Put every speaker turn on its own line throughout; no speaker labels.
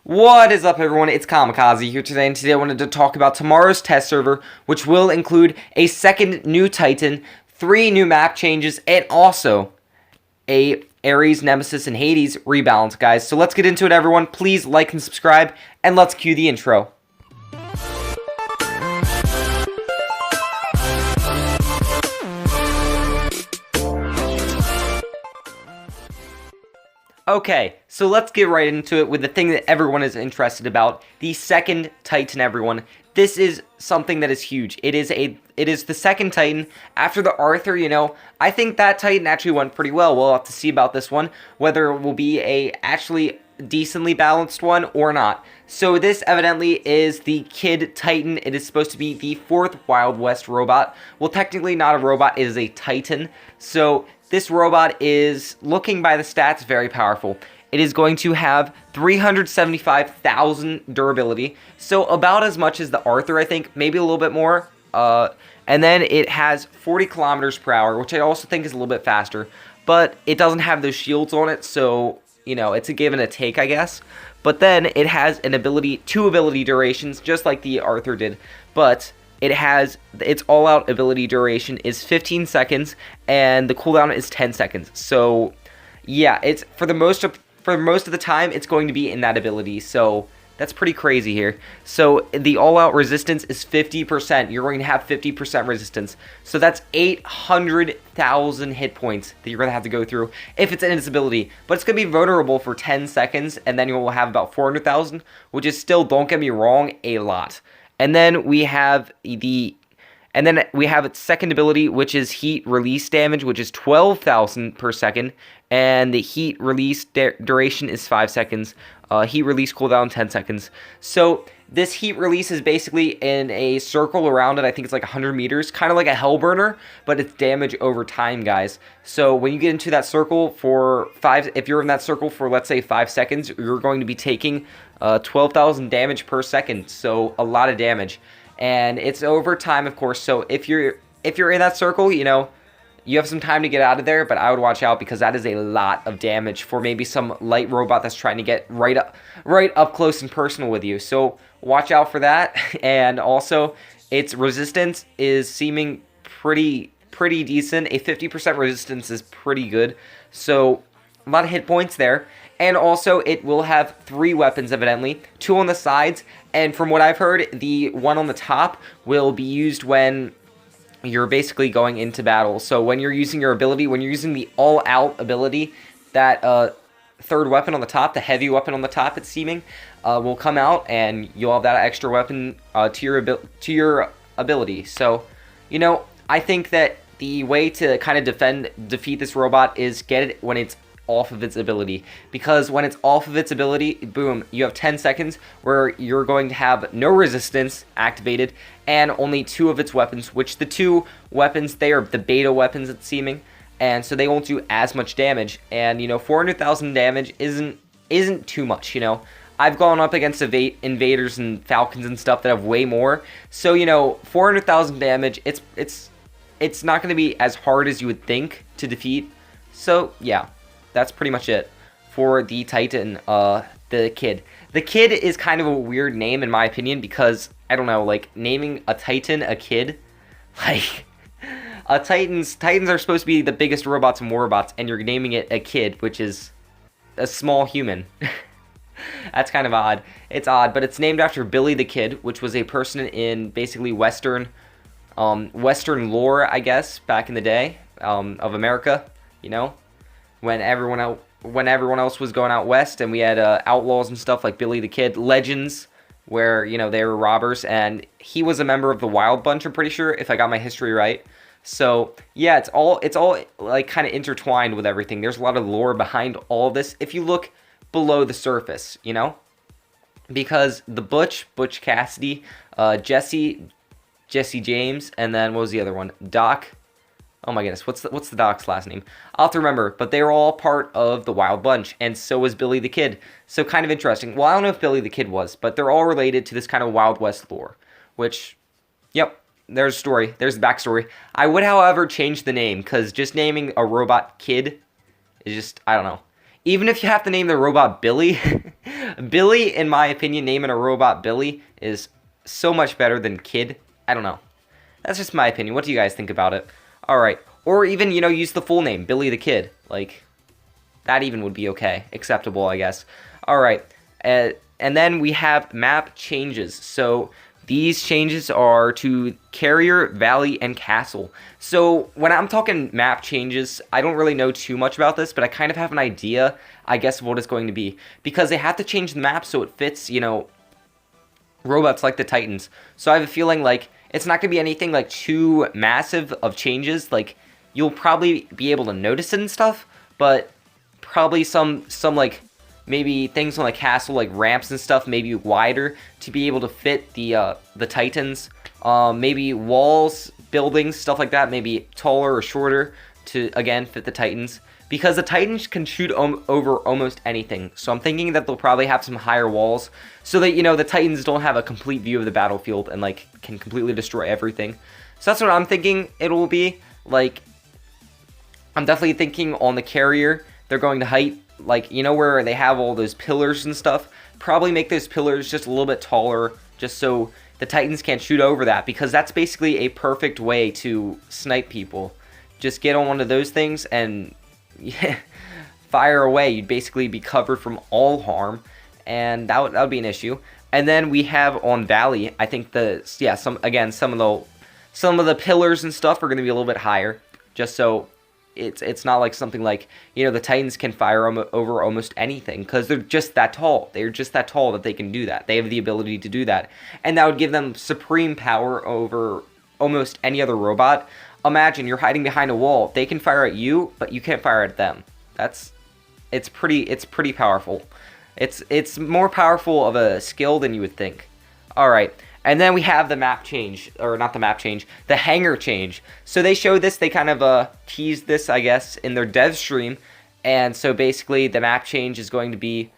What is up, everyone? It's Kamikaze here today, and today I wanted to talk about tomorrow's test server, which will include a second new Titan, 3 new map changes, and also a Aries, Nemesis, and Hades rebalance, guys. So let's get into it, everyone. Please like and subscribe, and let's cue the intro. Okay, so let's get right into it with the thing that everyone is interested about, the second Titan, everyone. This is something that is huge. It is the second Titan after the Arthur, I think that Titan actually went pretty well. We'll have to see about this one, whether it will be a actually decently balanced one or not. So this evidently is the Kid Titan. It is supposed to be the 4th Wild West robot. Well, technically not a robot, it is a Titan. So this robot is, looking by the stats, very powerful. It is going to have 375,000 durability, so about as much as the Arthur, I think, maybe a little bit more. And then it has 40 kilometers per hour, which I also think is a little bit faster, but it doesn't have those shields on it, so, it's a give and a take, I guess. But then it has an ability, 2 ability durations, just like the Arthur did, but it has, its all-out ability duration is 15 seconds, and the cooldown is 10 seconds. So, yeah, it's for most of the time, it's going to be in that ability. So that's pretty crazy here. So the all-out resistance is 50%. You're going to have 50% resistance. So that's 800,000 hit points that you're going to have to go through if it's in its ability. But it's going to be vulnerable for 10 seconds, and then you will have about 400,000, which is still, don't get me wrong, a lot. And then we have its second ability, which is heat release damage, which is 12,000 per second, and the heat release duration is 5 seconds. Heat release cooldown 10 seconds. So this heat release is basically in a circle around it. I think it's like 100 meters, kind of like a Hellburner, but it's damage over time, guys. So when you get into that circle if you're in that circle for, let's say, 5 seconds, you're going to be taking 12,000 damage per second, so a lot of damage. And it's over time, of course, so if you're in that circle, you have some time to get out of there, but I would watch out because that is a lot of damage for maybe some light robot that's trying to get right up close and personal with you. So watch out for that. And also, its resistance is seeming pretty decent. A 50% resistance is pretty good. So a lot of hit points there. And also, it will have 3 weapons, evidently. 2 on the sides, and from what I've heard, the one on the top will be used when you're basically going into battle. So when you're using your ability, when you're using the all-out ability, that 3rd weapon on the top, the heavy weapon on the top, it's seeming, will come out, and you'll have that extra weapon to your ability. So, I think that the way to kind of defeat this robot is get it when it's off of its ability, because when it's off of its ability, boom, you have 10 seconds where you're going to have no resistance activated and only 2 of its weapons, which the 2 weapons, they are the beta weapons, it's seeming, and so they won't do as much damage. And 400,000 damage isn't too much. I've gone up against invaders and falcons and stuff that have way more, so 400,000 damage, it's not going to be as hard as you would think to defeat. So yeah, that's pretty much it for the Titan, the Kid. The Kid is kind of a weird name in my opinion because, I don't know, like, naming a Titan a kid, like, Titans are supposed to be the biggest robots and warbots, and you're naming it a kid, which is a small human. That's kind of odd. It's odd, but it's named after Billy the Kid, which was a person in basically Western lore, I guess, back in the day, of America, when everyone else was going out west, and we had outlaws and stuff like Billy the Kid, legends where they were robbers, and he was a member of the Wild Bunch, I'm pretty sure, if I got my history right. So yeah, it's all like kind of intertwined with everything. There's a lot of lore behind all of this if you look below the surface, because the Butch Cassidy, Jesse James, and then what was the other one? Doc. Oh my goodness, what's the Doc's last name? I'll have to remember, but they were all part of the Wild Bunch, and so was Billy the Kid. So kind of interesting. Well, I don't know if Billy the Kid was, but they're all related to this kind of Wild West lore, which, yep, there's a story. There's the backstory. I would, however, change the name, because just naming a robot Kid is just, I don't know. Even if you have to name the robot Billy, Billy, in my opinion, naming a robot Billy is so much better than Kid. I don't know. That's just my opinion. What do you guys think about it? Alright. Or even, you know, use the full name, Billy the Kid. Like, that even would be okay. Acceptable, I guess. Alright. And then we have map changes. So, these changes are to Carrier, Valley, and Castle. So, when I'm talking map changes, I don't really know too much about this, but I kind of have an idea, I guess, of what it's going to be. Because they have to change the map so it fits, you know, robots like the Titans. So I have a feeling, like, it's not going to be anything, like, too massive of changes. Like, you'll probably be able to notice it and stuff, but probably some like, maybe things on the castle, like ramps and stuff, maybe wider to be able to fit the Titans. Maybe walls, buildings, stuff like that, maybe taller or shorter to, again, fit the Titans. Because the Titans can shoot over almost anything. So I'm thinking that they'll probably have some higher walls so that, you know, the Titans don't have a complete view of the battlefield and, like, can completely destroy everything. So that's what I'm thinking it will be. Like, I'm definitely thinking on the Carrier, they're going to height, like, you know, where they have all those pillars and stuff. Probably make those pillars just a little bit taller just so the Titans can't shoot over that. Because that's basically a perfect way to snipe people. Just get on one of those things and... yeah, fire away. You'd basically be covered from all harm, and that would be an issue. And then we have on Valley, I think some of the pillars and stuff are going to be a little bit higher, just so it's not like something like, you know, the Titans can fire over almost anything because they're just that tall. They're just that tall that they can do that. They have the ability to do that, and that would give them supreme power over almost any other robot. Imagine you're hiding behind a wall. They can fire at you, but you can't fire at them. It's pretty powerful. It's more powerful of a skill than you would think. All right, and then we have the map change, or not the map change, the hangar change. So they showed this. They kind of teased this, I guess, in their dev stream. And so basically, the map change is going to be,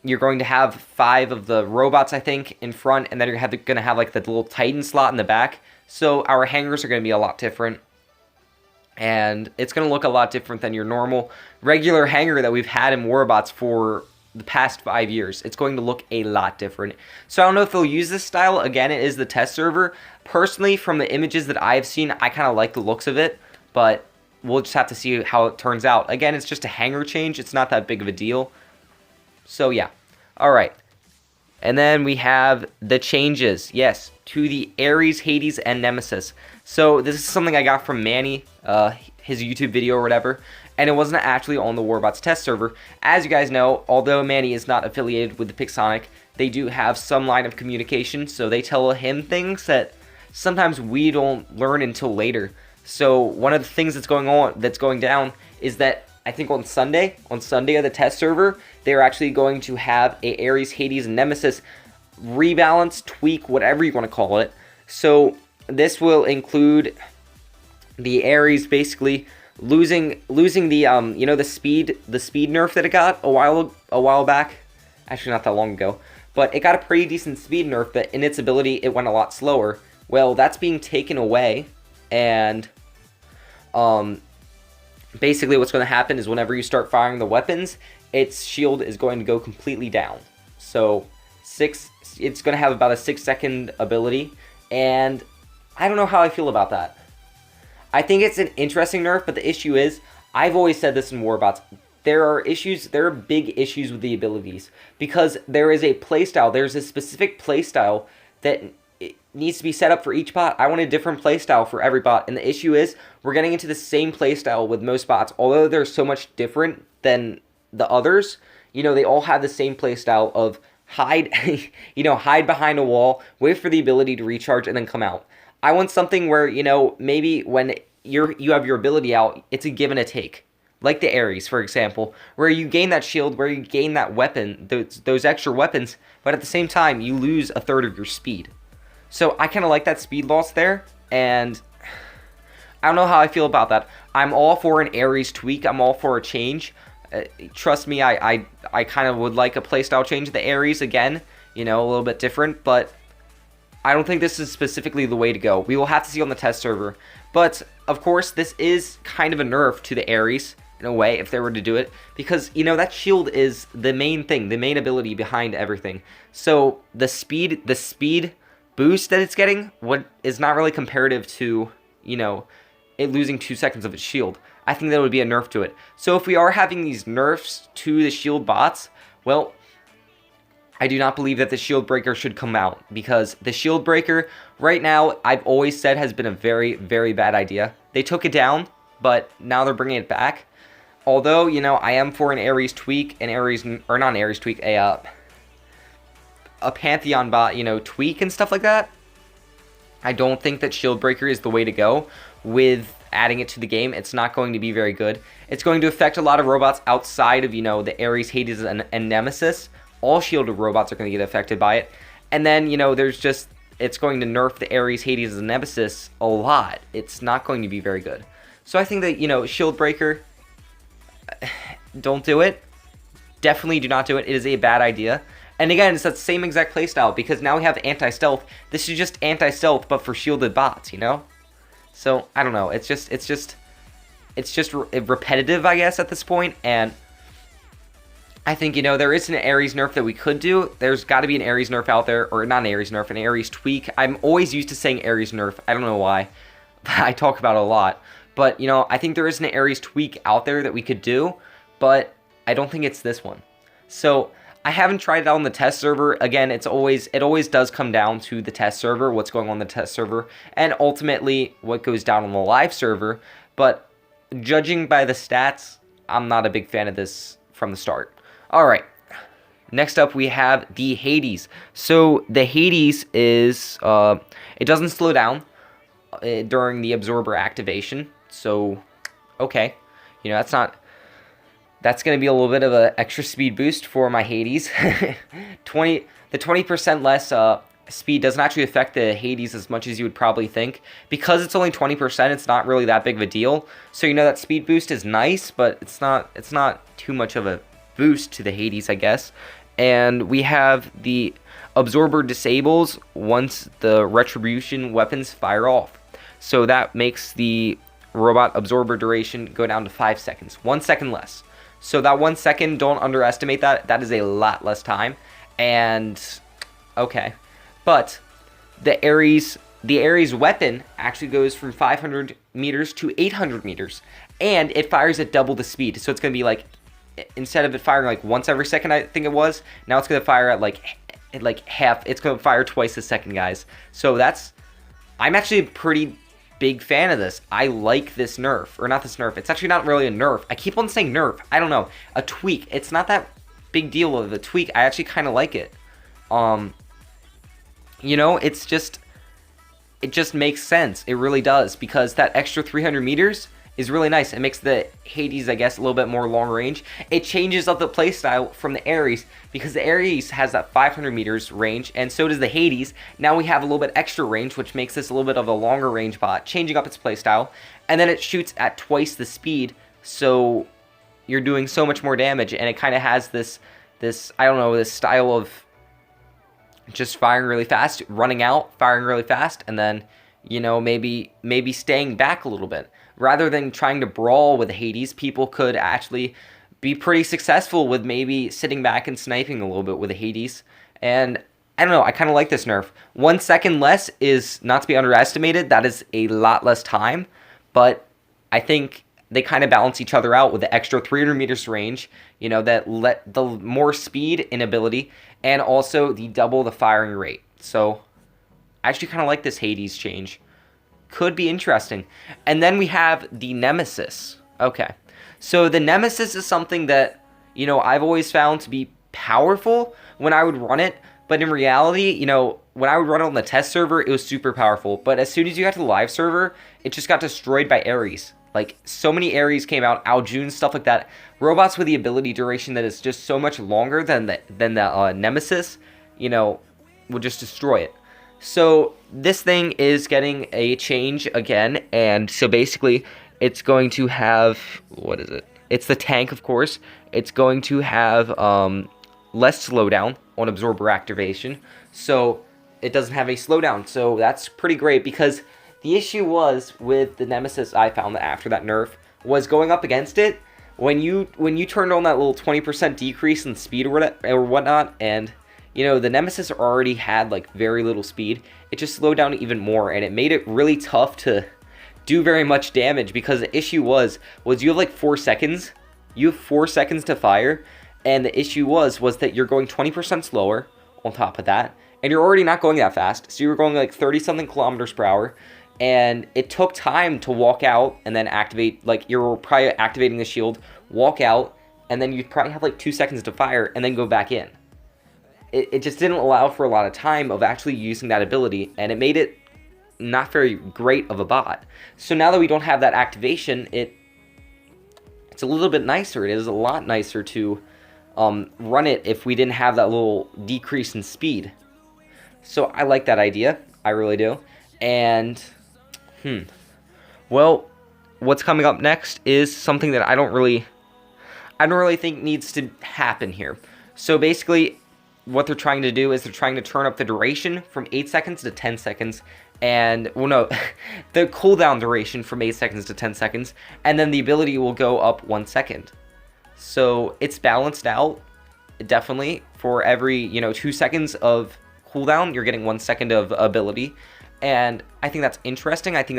you're going to have 5 of the robots, I think, in front, and then you're going to have like the little Titan slot in the back. So our hangars are going to be a lot different, and it's going to look a lot different than your normal regular hangar that we've had in Warbots for the past 5 years. It's going to look a lot different. So I don't know if they'll use this style. Again, it is the test server. Personally, from the images that I've seen, I kind of like the looks of it, but we'll just have to see how it turns out. Again, it's just a hangar change. It's not that big of a deal. So yeah. All right. And then we have the changes, yes, to the Aries, Hades, and Nemesis. So this is something I got from Manny, his YouTube video or whatever, and it wasn't actually on the Warbots test server. As you guys know, although Manny is not affiliated with the Pixonic, they do have some line of communication, so they tell him things that sometimes we don't learn until later. So one of the things that's going down is that I think on Sunday of the test server, they're actually going to have a Aries, Hades, and Nemesis rebalance, tweak, whatever you want to call it. So this will include the Aries basically losing the you know, the speed nerf that it got a while back. Actually, not that long ago, but it got a pretty decent speed nerf that in its ability it went a lot slower. Well, that's being taken away, and basically what's going to happen is whenever you start firing the weapons, its shield is going to go completely down. So it's going to have about a 6-second ability, and I don't know how I feel about that. I think it's an interesting nerf, but the issue is, I've always said this in Warbots, there are big issues with the abilities, because there is a playstyle, there's a specific playstyle that it needs to be set up for each bot. I want a different playstyle for every bot, and the issue is, we're getting into the same playstyle with most bots, although they're so much different than the others. You know, they all have the same playstyle of hide, you know, hide behind a wall, wait for the ability to recharge, and then come out. I want something where, you know, maybe when you have your ability out, it's a give and a take. Like the Aries, for example, where you gain that shield, where you gain that weapon, those extra weapons, but at the same time, you lose a third of your speed. So I kind of like that speed loss there, and I don't know how I feel about that. I'm all for an Aries tweak. I'm all for a change. Trust me, I kind of would like a playstyle change. The Aries, again, you know, a little bit different, but I don't think this is specifically the way to go. We will have to see on the test server. But, of course, this is kind of a nerf to the Aries, in a way, if they were to do it, because, you know, that shield is the main thing, the main ability behind everything. So the speed boost that it's getting, what is not really comparative to, you know, it losing 2 seconds of its shield. I think that would be a nerf to it. So if we are having these nerfs to the shield bots, well, I do not believe that the shield breaker should come out, because the shield breaker right now, I've always said, has been a very, very bad idea. They took it down, but now they're bringing it back. Although, you know, I am for an Aries tweak, a Pantheon bot, you know, tweak and stuff like that. I don't think that shield breaker is the way to go with adding it to the game. It's not going to be very good. It's going to affect a lot of robots outside of, you know, the Aries, Hades, and Nemesis. All shielded robots are going to get affected by it. And then, you know, it's going to nerf the Aries, Hades, and Nemesis a lot. It's not going to be very good. So I think that, you know, shield breaker, don't do it. Definitely do not do it. It is a bad idea. And again, it's that same exact playstyle, because now we have anti-stealth. This is just anti-stealth, but for shielded bots, you know? So, I don't know. It's just repetitive, I guess, at this point. And I think, you know, there is an Aries nerf that we could do. There's got to be an Aries nerf out there, or not an Aries nerf, an Aries tweak. I'm always used to saying Aries nerf. I don't know why. I talk about it a lot. But, you know, I think there is an Aries tweak out there that we could do, but I don't think it's this one. So I haven't tried it out on the test server. Again, it always does come down to the test server, what's going on the test server, and ultimately what goes down on the live server. But judging by the stats, I'm not a big fan of this from the start. All right, next up we have the Hades. So the Hades is, it doesn't slow down during the absorber activation. So, okay, you know, that's going to be a little bit of an extra speed boost for my Hades. The 20% less speed doesn't actually affect the Hades as much as you would probably think. Because it's only 20%, it's not really that big of a deal. So, you know, that speed boost is nice, but it's not too much of a boost to the Hades, I guess. And we have the absorber disables once the retribution weapons fire off. So that makes the robot absorber duration go down to 5 seconds. 1 second less. So that 1 second, don't underestimate that. That is a lot less time. And, okay. But the Aries weapon actually goes from 500 meters to 800 meters. And it fires at double the speed. So it's going to be like, instead of it firing like once every second, I think it was, now it's going to fire at like half. It's going to fire twice a second, guys. So I'm actually a pretty big fan of this. I like this nerf, or not this nerf. It's actually not really a nerf. I keep on saying nerf. I don't know. A tweak. It's not that big deal of a tweak. I actually kind of like it. You know, it just makes sense. It really does, because that extra 300 meters is really nice. It makes the Hades, I guess, a little bit more long range. It changes up the playstyle from the Aries, because the Aries has that 500 meters range, and so does the Hades. Now we have a little bit extra range, which makes this a little bit of a longer range bot, changing up its playstyle. And then it shoots at twice the speed, so you're doing so much more damage. And it kind of has this I don't know, this style of just firing really fast, running out, firing really fast, and then, you know, maybe staying back a little bit. Rather than trying to brawl with Hades, people could actually be pretty successful with maybe sitting back and sniping a little bit with the Hades. And I don't know, I kind of like this nerf. 1 second less is not to be underestimated. That is a lot less time. But I think they kind of balance each other out with the extra 300 meters range, you know, that let the more speed in ability, and also the double the firing rate. So I actually kind of like this Hades change. Could be interesting. And then we have the Nemesis. Okay. So the Nemesis is something that, you know, I've always found to be powerful when I would run it. But in reality, you know, when I would run it on the test server, it was super powerful. But as soon as you got to the live server, it just got destroyed by Aries. Like, so many Aries came out, Aljun, stuff like that. Robots with the ability duration that is just so much longer than the Nemesis, you know, would just destroy it. So this thing is getting a change again, and so basically it's going to have, what is it? It's the tank, of course. It's going to have less slowdown on absorber activation, so it doesn't have any slowdown. So that's pretty great, because the issue was with the Nemesis, I found that after that nerf, was going up against it when you turned on that little 20% decrease in speed or whatnot, and you know the Nemesis already had like very little speed, it just slowed down even more, and it made it really tough to do very much damage, because the issue was you have like 4 seconds. You have 4 seconds to fire, and the issue was that you're going 20% slower on top of that, and you're already not going that fast, so you were going like 30-something kilometers per hour, and it took time to walk out and then activate, like you're probably activating the shield, walk out, and then you'd probably have like 2 seconds to fire and then go back in. It just didn't allow for a lot of time of actually using that ability, and it made it not very great of a bot. So now that we don't have that activation, it's a little bit nicer. It is a lot nicer to run it if we didn't have that little decrease in speed. So I like that idea. I really do. And well, what's coming up next is something that I don't really think needs to happen here. So basically, what they're trying to do is they're trying to turn up the duration from 8 seconds to 10 seconds. And, well, no, the cooldown duration from 8 seconds to 10 seconds. And then the ability will go up 1 second. So it's balanced out, definitely. For every, 2 seconds of cooldown, you're getting 1 second of ability. And I think that's interesting. I think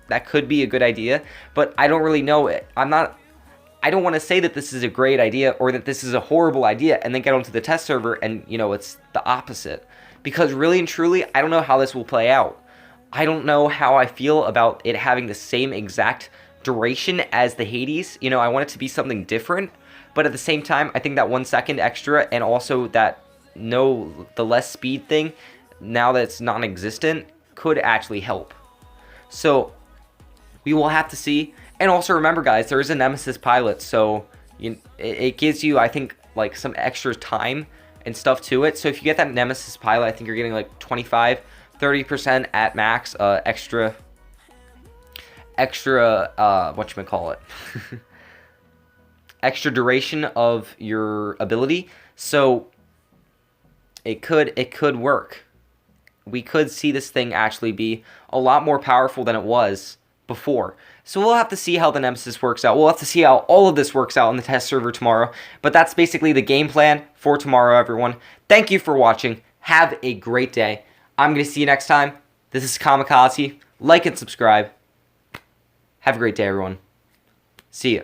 that could be a good idea. But I don't really know it. I don't want to say that this is a great idea or that this is a horrible idea and then get onto the test server and, it's the opposite. Because really and truly, I don't know how this will play out. I don't know how I feel about it having the same exact duration as the Hades. I want it to be something different. But at the same time, I think that 1 second extra and also that the less speed thing, now that it's non-existent, could actually help. So we will have to see. And also remember, guys, there is a Nemesis pilot, so it gives you, I think, like some extra time and stuff to it. So if you get that Nemesis pilot, I think you're getting like 25-30% at max extra whatchamacallit extra duration of your ability. So it could work. We could see this thing actually be a lot more powerful than it was before. So we'll have to see how the Nemesis works out. We'll have to see how all of this works out on the test server tomorrow. But that's basically the game plan for tomorrow, everyone. Thank you for watching. Have a great day. I'm going to see you next time. This is Kamikaze. Like and subscribe. Have a great day, everyone. See ya.